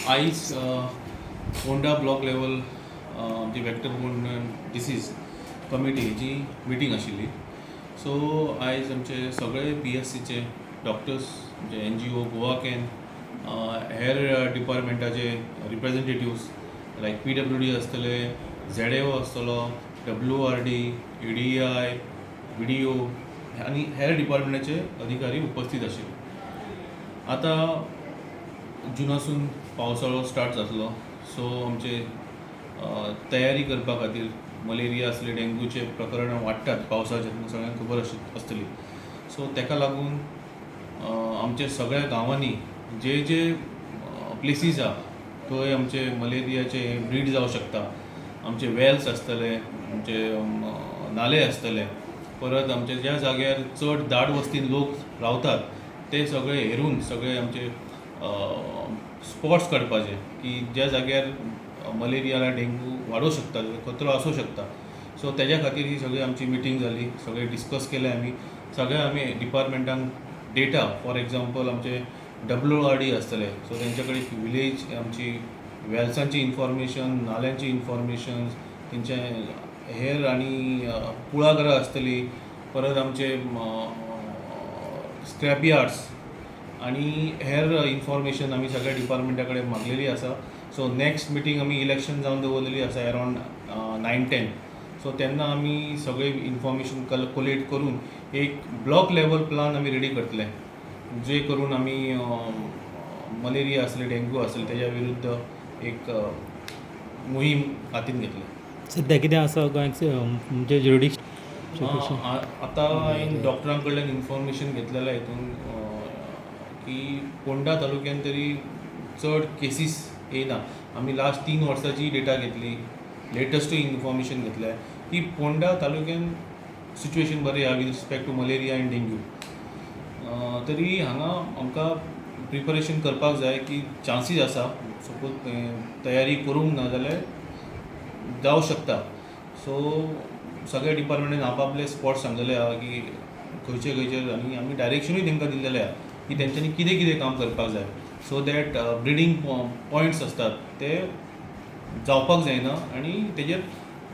आयज Ponda block level आमची vector borne disease कमिटीची मिटींग आशिल्ली. सो आयज आमचे सगळे PSCचे डॉक्टर्स म्हणजे NGO गोवा कॅन हेर डिपार्टमेंटाचे रिप्रेझेंटेटिव्स लायक PWD आसतले, ZAO आसतलो, WRD, EDI, BDO आनी हेर डिपार्टमेंटाचे अधिकारी उपस्थित आशिल्ले. आतां जुनासून पावसाळो स्टार्ट जातलो, सो आमचे तयारी करपा खातीर मलेरिया आसले, डेंग्यूचे प्रकरणां वाडटात पावसाचे सगळ्यांक खबर आसतली. सो ताका लागून आमचे सगळ्या गांवांनी जे जे प्लेसीस आहा थंय आमचे मलेरियाचे ब्रीड जावं शकता. आमचे वेल्स आसतले, आमचे नाले आसतले, परत आमचे ज्या जाग्यार चड दाट वस्तीन लोक रावतात ते सगळे हेरून सगळे आमचे स्पॉट्स काडपाचे की ज्या जाग्यार मलेरिया डेंग्यू वाडूं शकता, खतरो आसूं शकता. सो तेज्या खातीर ही सगळी आमची मिटींग जाली, सगळे डिस्कस केलें आमी. सगळ्या आमी डिपार्टमेंटांक डेटा फॉर एग्जांपल आमचे WRD आसतले, सो तेंचे कडेन विलेज आमची वेल्सांची इन्फॉर्मेशन, नाल्यांची इन्फॉर्मेशन, तेंचे हेर आनी कुळागरां आसतली, परत आमचे स्क्रॅप यार्ड्स आनी हेर इन्फॉर्मेशन आमी सगळ्या डिपार्टमेंटा कडेन मागलेली आसा. सो नेक्स्ट मिटींग आमी इलेक्शन जावन दवरलेली आसा अरावंड 9-10. सो तेन्ना आमी सगळे इन्फॉर्मेशन कोलेक्ट करून एक ब्लॉक लेवल प्लान आमी रेडी करतले, जे करून आमी मलेरिया आसले, डेंग्यू आसले तेज्या विरुद्ध एक मोहीम हातीन घेतली. सध्या कितें आसा गोंयाक म्हणजे आतां हांवें डॉक्टरां कडल्यान इन्फॉर्मेशन घेतलेलें हितून की फोंडा तालुक्यान तरी चड केसीस येयना. आमी लास्ट 3 वर्सांची डेटा घेतली, लेटस्टूय इन्फॉर्मेशन घेतल्या की फोंडा तालुक्यान सिच्युएशन बरें आहा with respect to malaria and dengue. तरी हांगा आमकां प्रिपरेशन करपाक जाय की चान्सीस आसा, सपोज तयारी करूंक ना जाल्यार जावं शकता. सो सगळ्या डिपार्टमेंटान आपआपले स्पॉट्स सांगलेले आहा की खंयचे खंयचे, आनी आमी डायरेक्शनूय तांकां दिल्लेलें आहा की तेंच्यांनी कितें कितें काम करपाक जाय, सो दॅट ब्रिडींग पॉयंट्स आसतात ते जावपाक जायना आनी तेजेर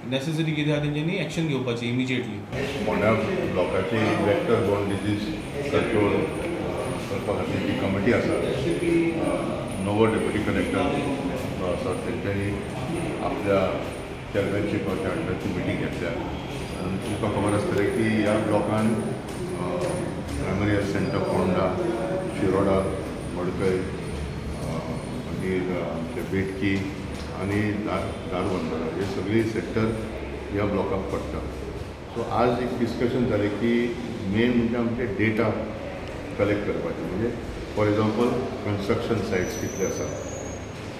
नेसेसरी कितें आहा तेंच्यांनी एक्शन घेवपाची इमिजिएटली. फोंडा ब्लॉकाची वेक्टर बोर्न डिजीज कंट्रोल करपा खातीर जी कमिटी आसा, नवो डेप्युटी कलेक्टर जो आसा तेंच्यांनी आपल्या चॅरमॅनशिपाच्या अंडरची मिटींग घेतल्या. आनी तुमकां खबर आसतलें की ह्या ब्लॉकान primary health centre Ponda, Shiroda, Madkai, मागीर आमचे बेटकी आनी दारबंदरा हे सगळी सेक्टर ह्या ब्लॉकाक पडटा. सो आज एक डिस्कशन जालें की मेन म्हणजे आमचे डेटा कलेक्ट करपाचे, म्हणजे फॉर एग्जांपल कन्स्ट्रक्शन सायट्स कितले आसा,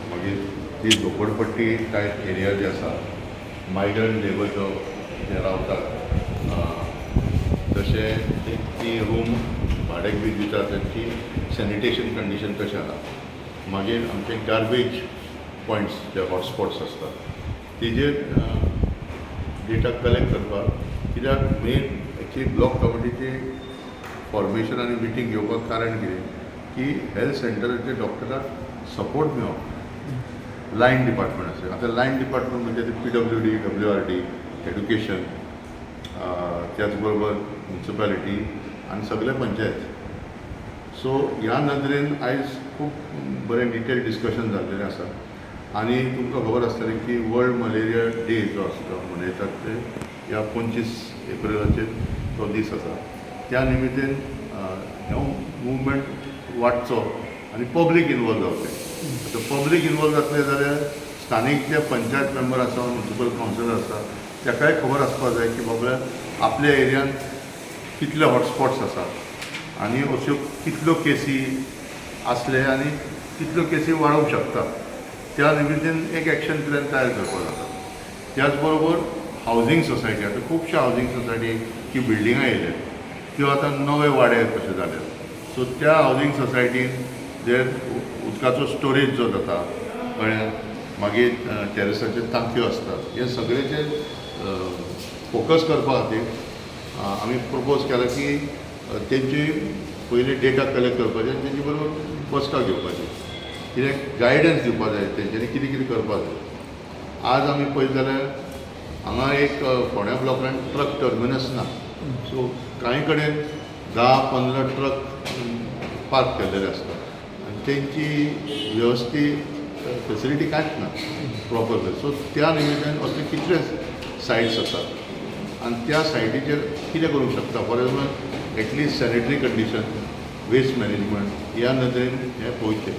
मागीर ती झोपडपट्टी टायप एरिया जे आसा, मायग्रंट लेबर जो जे रावतात तशें ती रूम भाड्याक बी दितात, त्यांची सॅनिटेशन कंडिशन कशें आहा. मागीर आमचे गार्बेज पॉयंट्स जे हॉटस्पॉट्स आसतात तेजेर डेटा कलेक्ट करपाक, कित्याक मेन एक्चुली ब्लॉक कमिटीचे फॉर्मेशन आनी मिटींग घेवपाक कारण कितें की हेल्थ सेंटराचे डॉक्टराक सपोर्ट मेळप. लायन डिपार्टमेंट आसा, आतां लायन डिपार्टमेंट म्हणजे PWD, WRD, एड्युकेशन, त्याच बरोबर म्युनिसिपॅलिटी आनी सगळे पंचायत. सो ह्या नदरेन आयज खूब बरें डिटेल डिस्कशन जाल्लेलें आसा. आनी तुमकां खबर आसतलें की वर्ल्ड मलेरिया डे जो आसता मनयतात ते ह्या 25 एप्रिलाचेर तो दीस आसा. त्या निमित्यान हो मुवमेंट वाडचो आनी पब्लीक इनवॉल्व जावचें. आतां पब्लीक इनवॉल्व जातले जाल्यार स्थानीक जे पंचायत मेंबर आसा, म्युनिसिपल कावन्सिलर आसा, ताकाय खबर आसपाक जाय की बाबा आपल्या एरियान कितले हॉटस्पॉट्स आसात आनी अश्यो कितल्यो केसी आसले आनी कितल्यो केसी वाडूंक शकता. त्या निमित्यान एक एक्शन प्लॅन तयार करपाक जाता. त्याच बरोबर हावजींग सोसायटी, आतां खुबश्यो हावजींग सोसायटी की बिल्डिंगां येयले त्यो आतां नवे वाडे कशे जाले. सो त्या हावजींग सोसायटीन जे उदकाचो स्टोरेज जो जाता कळ्ळें, मागीर टॅरसाच्यो टांक्यो आसतात, हे सगळेचे फोकस करपा खातीर आमी प्रपोज केला की तेंची पयलीं डेटा कलेक्ट करपाचे आनी तेजे बरोबर बसका घेवपाची. कित्याक गायडन्स दिवपा जाय तेंच्यांनी कितें कितें करपा जाय. आज आमी पळयत जाल्यार हांगा एक फोंड्या ब्लॉकान ट्रक टर्मिनस ना. सो कांय कडेन 10-15 ट्रक पार्क केल्लेले आसता आनी तेंची वेवस्थीत फेसिलिटी कांयच ना प्रॉपर. सो त्या निमित्यान असले कितलेच सायट्स आसात आनी त्या सायटीचेर कितें करूंक शकता. For example at least sanitary condition, waste management ह्या नदरेन हें पळोवचें.